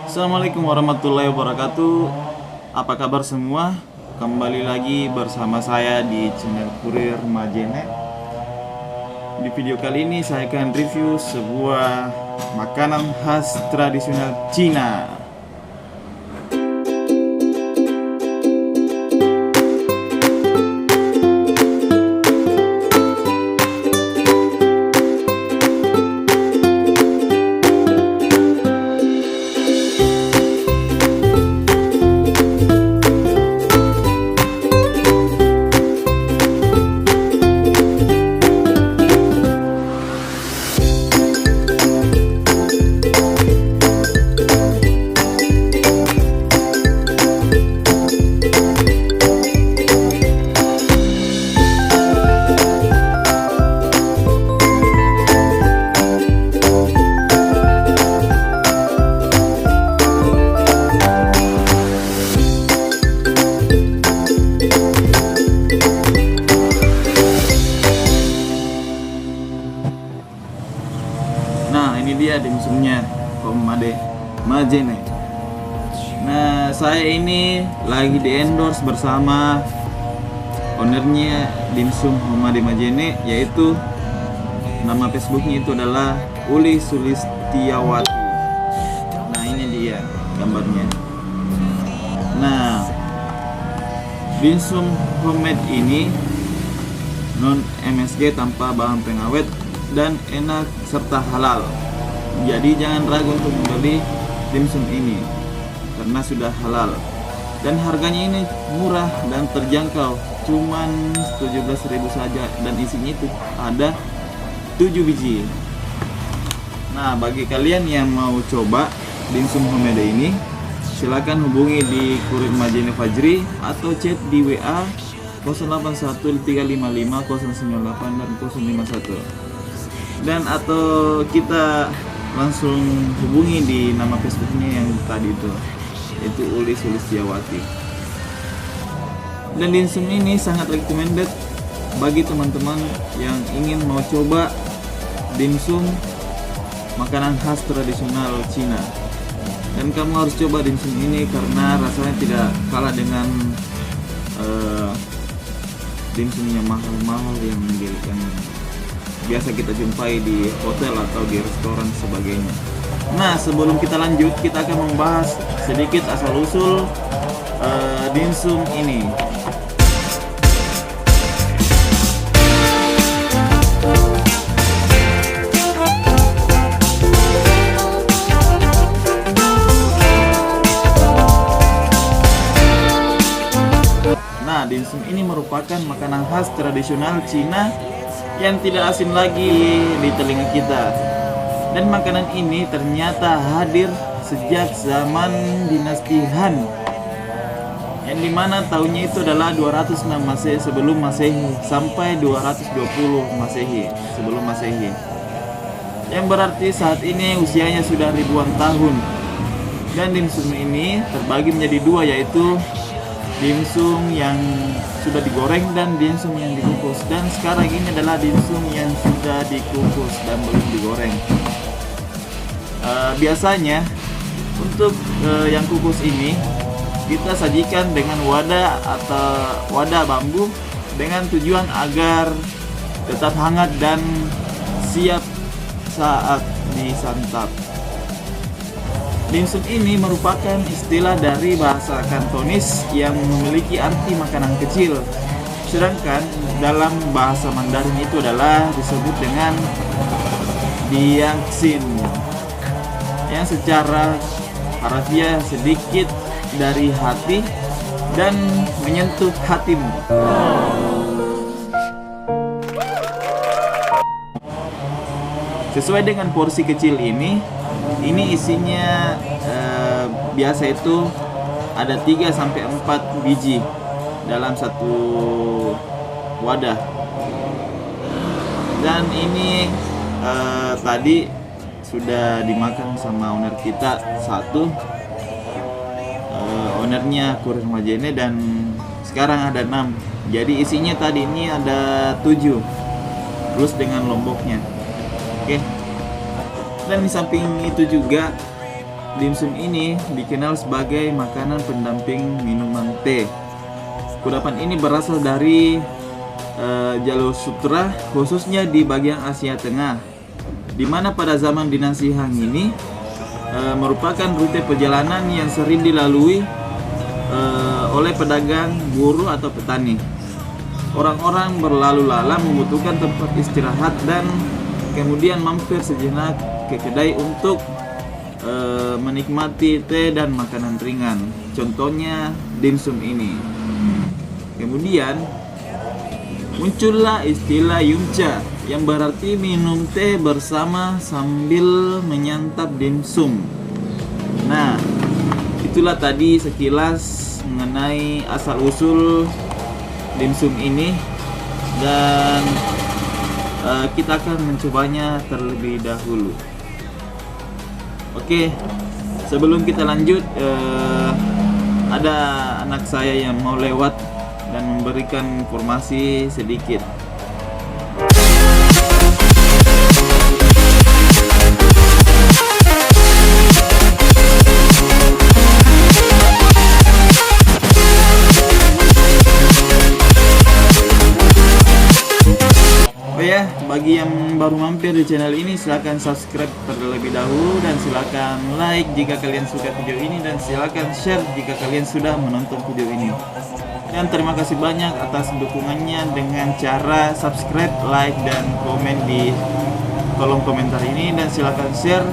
Assalamualaikum warahmatullahi wabarakatuh. Apa kabar semua? Kembali lagi bersama saya di channel Kurir Majene. Di video kali ini saya akan review sebuah makanan khas tradisional Cina. Nah, ini dia dimsumnya Komade Majene. Nah, saya ini lagi di endorse bersama ownernya dimsum Komade Majene, yaitu nama Facebooknya itu adalah Uli Sulistiawati. Nah, ini dia gambarnya. Nah, dimsum homemade ini non MSG tanpa bahan pengawet dan enak serta halal. Jadi jangan ragu untuk membeli dimsum ini karena sudah halal. Dan harganya ini murah dan terjangkau, cuman 17.000 saja, dan isinya itu ada 7 biji. Nah, bagi kalian yang mau coba dimsum homemade ini, silakan hubungi di Kurir Majene Fajri atau chat di WA 081355 098 dan 051. Dan atau kita langsung hubungi di nama Facebooknya yang tadi itu Uli Sulistiawati. Dan dimsum ini sangat recommended bagi teman-teman yang ingin mau coba dimsum makanan khas tradisional Cina. Dan kamu harus coba dimsum ini karena rasanya tidak kalah dengan dimsum yang mahal-mahal yang biasa kita jumpai di hotel atau di restoran sebagainya. Nah, sebelum kita lanjut, kita akan membahas sedikit asal-usul dimsum ini. Nah, dimsum ini merupakan makanan khas tradisional Cina yang tidak asing lagi di telinga kita. Dan makanan ini ternyata hadir sejak zaman dinasti Han, yang dimana tahunnya itu adalah 206 Masehi sebelum Masehi sampai 220 Masehi sebelum Masehi, yang berarti saat ini usianya sudah ribuan tahun. Dan dimsum ini terbagi menjadi dua, yaitu dimsum yang sudah digoreng dan dimsum yang dikukus. Dan sekarang ini adalah dimsum yang sudah dikukus dan belum digoreng. Biasanya untuk yang kukus ini kita sajikan dengan wadah atau wadah bambu dengan tujuan agar tetap hangat dan siap saat disantap. Dimsum ini merupakan istilah dari bahasa Kantonis yang memiliki arti makanan kecil. Sedangkan dalam bahasa Mandarin itu adalah disebut dengan diangxin, yang secara harfiah sedikit dari hati dan menyentuh hatimu. Sesuai dengan porsi kecil ini isinya biasa itu ada 3 sampai 4 biji dalam satu wadah. Dan ini tadi sudah dimakan sama owner kita satu, ownernya Kurir Majene, dan sekarang ada 6. Jadi isinya tadi ini ada 7 plus dengan lomboknya. Oke. Dan di samping itu juga dimsum ini dikenal sebagai makanan pendamping minuman teh. Kudapan ini berasal dari jalur sutra, khususnya di bagian Asia Tengah, di mana pada zaman dinasti Han ini merupakan rute perjalanan yang sering dilalui oleh pedagang, buruh atau petani. Orang-orang berlalu lalang membutuhkan tempat istirahat dan kemudian mampir sejenak ke kedai untuk menikmati teh dan makanan ringan. Contohnya dimsum ini. Kemudian muncullah istilah yumcha yang berarti minum teh bersama sambil menyantap dimsum. Nah, itulah tadi sekilas mengenai asal-usul dimsum ini, dan kita akan mencobanya terlebih dahulu. Oke, sebelum kita lanjut, ada anak saya yang mau lewat dan memberikan informasi sedikit. Oh ya, bagi yang baru mampir di channel ini, silahkan subscribe terlebih dahulu dan silahkan like jika kalian suka video ini, dan silahkan share jika kalian sudah menonton video ini. Dan terima kasih banyak atas dukungannya dengan cara subscribe, like, dan komen di kolom komentar ini, dan silahkan share.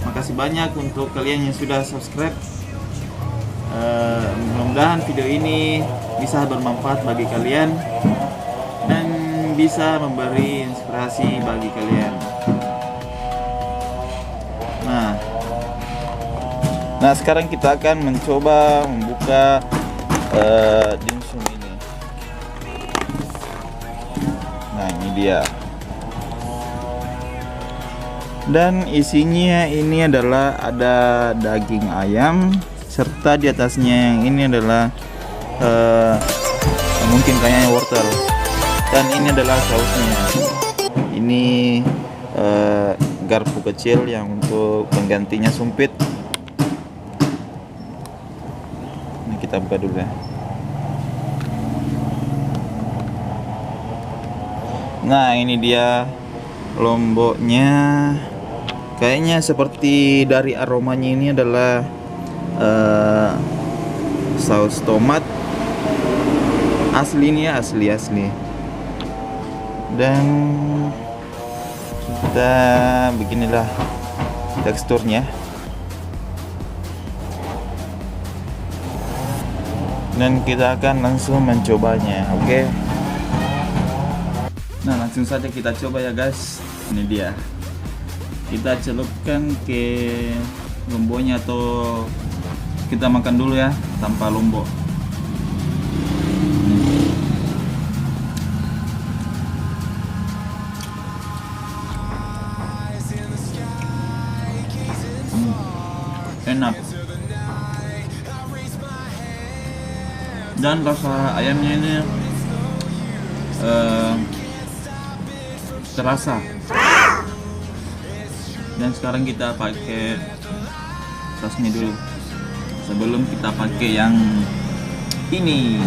Makasih banyak untuk kalian yang sudah subscribe. Mudah-mudahan video ini bisa bermanfaat bagi kalian dan bisa memberi inspirasi bagi kalian. Nah, sekarang kita akan mencoba membuka dimsum ini. Nah, ini dia. Dan isinya ini adalah ada daging ayam, serta di atasnya yang ini adalah mungkin kayaknya wortel. Dan ini adalah sausnya. Ini garpu kecil yang untuk penggantinya sumpit. Ini kita buka dulu ya. Nah, ini dia lomboknya. Kayaknya seperti dari aromanya ini adalah saus tomat asli nih ya, asli. Dan kita beginilah teksturnya. Dan kita akan langsung mencobanya, oke? Nah, langsung saja kita coba ya guys. Ini dia. Kita celupkan ke lomboknya, atau kita makan dulu ya tanpa lombok. Enak. Dan rasa ayamnya ini terasa. Dan sekarang kita pakai sausnya dulu sebelum kita pakai yang ini.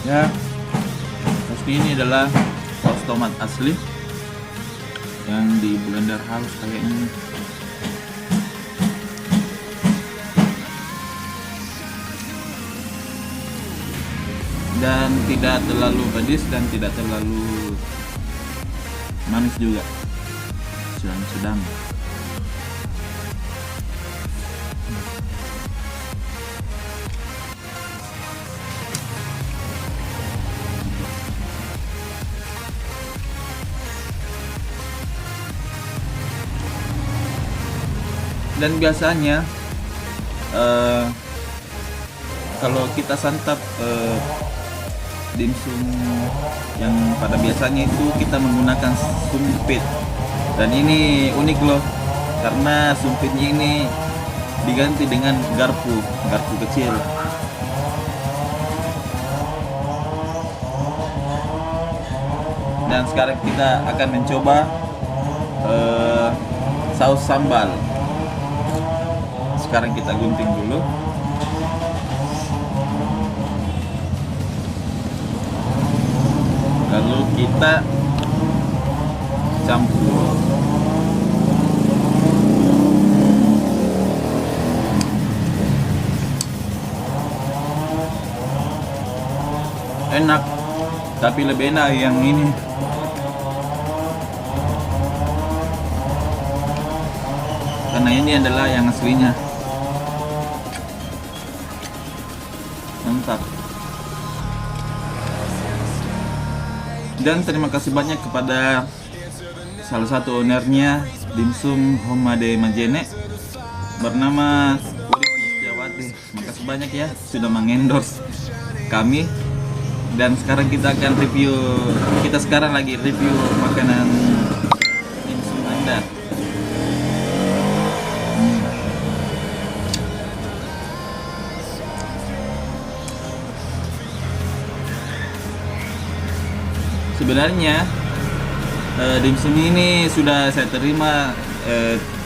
Ya, saus ini adalah saus tomat asli yang di blender halus kayak ini. Dan tidak terlalu pedas dan tidak terlalu manis juga, sedang-sedang. Dan biasanya kalau kita santap dimsum yang pada biasanya itu kita menggunakan sumpit, dan ini unik loh karena sumpitnya ini diganti dengan garpu kecil. Dan sekarang kita akan mencoba saus sambal. Sekarang kita gunting dulu. Lalu kita campur. Enak, tapi lebih enak yang ini. Karena ini adalah yang aslinya. Mantap. Dan terima kasih banyak kepada salah satu ownernya Dimsum Homade Majene bernama Puri Setiawati. Makasih banyak ya sudah mengendorse kami. Dan sekarang kita akan review, kita sekarang lagi review makanan dimsum Anda. Sebenarnya dimsum ini sudah saya terima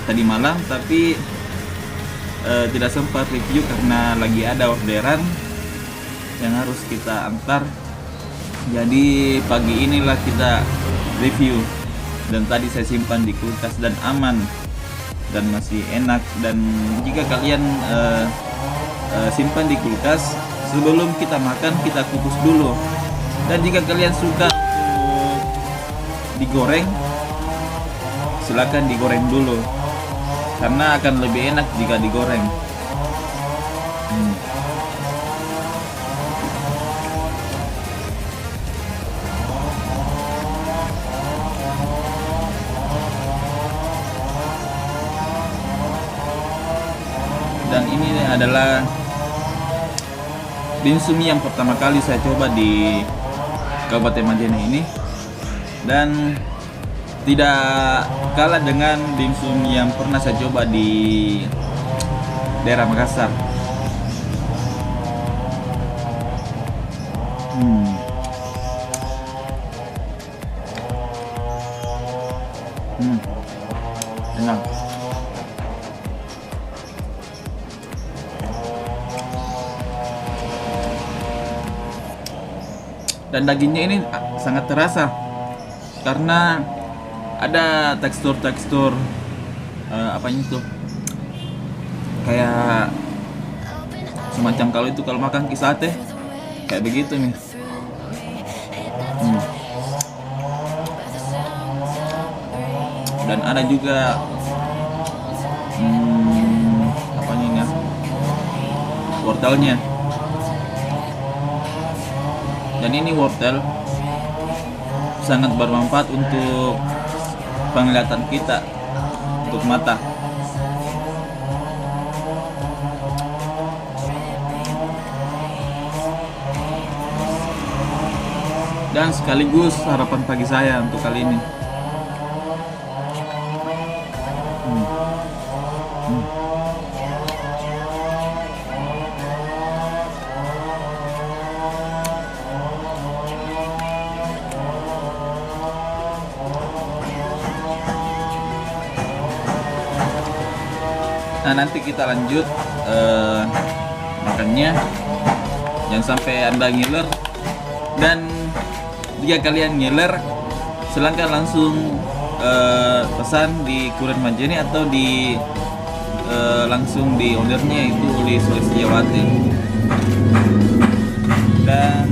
tadi malam, tapi tidak sempat review karena lagi ada orderan yang harus kita antar. Jadi pagi inilah kita review, dan tadi saya simpan di kulkas dan aman dan masih enak. Dan jika kalian simpan di kulkas, sebelum kita makan kita kukus dulu. Dan jika kalian suka digoreng, silakan digoreng dulu karena akan lebih enak jika digoreng. Dan ini adalah dimsum yang pertama kali saya coba di Kabupaten Majene ini, dan tidak kalah dengan dimsum yang pernah saya coba di daerah Makassar. Enak. Dan dagingnya ini sangat terasa karena ada tekstur-tekstur apanya itu, kayak semacam kalau makan kisate kayak begitu nih. Dan ada juga apanya ini ya, wortelnya. Dan ini wortel sangat bermanfaat untuk penglihatan kita, untuk mata. Dan sekaligus harapan pagi saya untuk kali ini. Nah, nanti kita lanjut makannya. Jangan sampai Anda ngiler. Dan jika kalian ngiler, silakan langsung pesan di Kurir Majene atau di langsung di ordernya, itu Uli Setiawati. Dan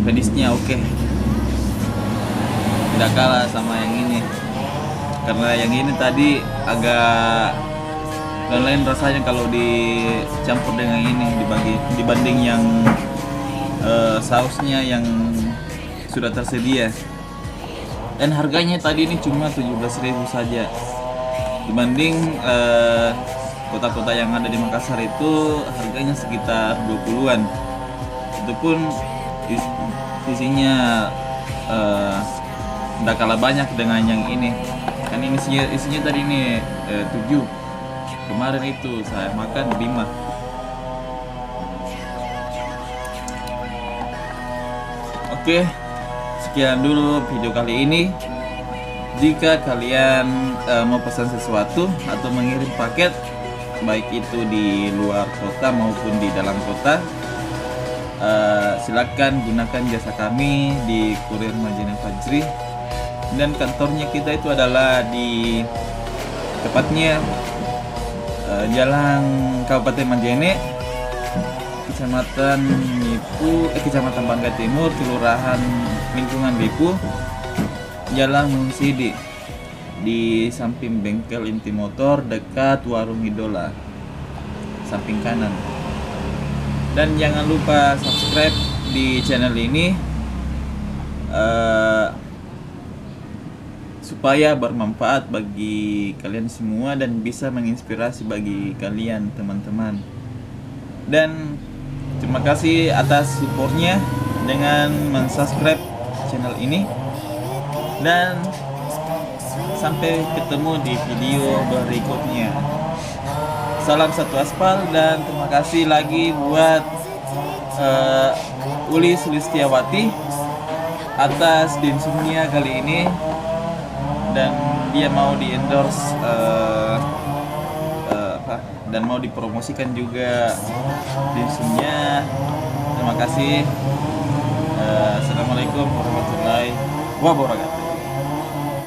pedisnya oke, tidak kalah sama yang ini. Karena yang ini tadi agak lain rasanya kalau dicampur dengan ini dibanding yang sausnya yang sudah tersedia. Dan harganya tadi ini cuma 17.000 saja. Dibanding kota-kota yang ada di Makassar itu harganya sekitar 20-an. Itu pun isinya tidak kalah banyak dengan yang ini. Kan ini isinya tadi ini 7. Kemarin itu saya makan 5. Oke, sekian dulu video kali ini. Jika kalian mau pesan sesuatu atau mengirim paket, baik itu di luar kota maupun di dalam kota, silakan gunakan jasa kami di Kurir Majene Fajri. Dan kantornya kita itu adalah di tepatnya Jalan Kabupaten Majene, Kecamatan Bangka Timur, Kelurahan Lingkungan Lipu, Jalan Munsidi, di samping bengkel inti motor dekat Warung Idola, samping kanan. Dan jangan lupa subscribe di channel ini supaya bermanfaat bagi kalian semua dan bisa menginspirasi bagi kalian teman-teman. Dan terima kasih atas supportnya dengan mensubscribe channel ini. Dan sampai ketemu di video berikutnya. Salam satu aspal dan terima kasih lagi buat Uli Sulistiawati atas dimsumnya kali ini, dan dia mau di endorse dan mau dipromosikan juga dimsumnya. Terima kasih. Assalamualaikum warahmatullahi wabarakatuh.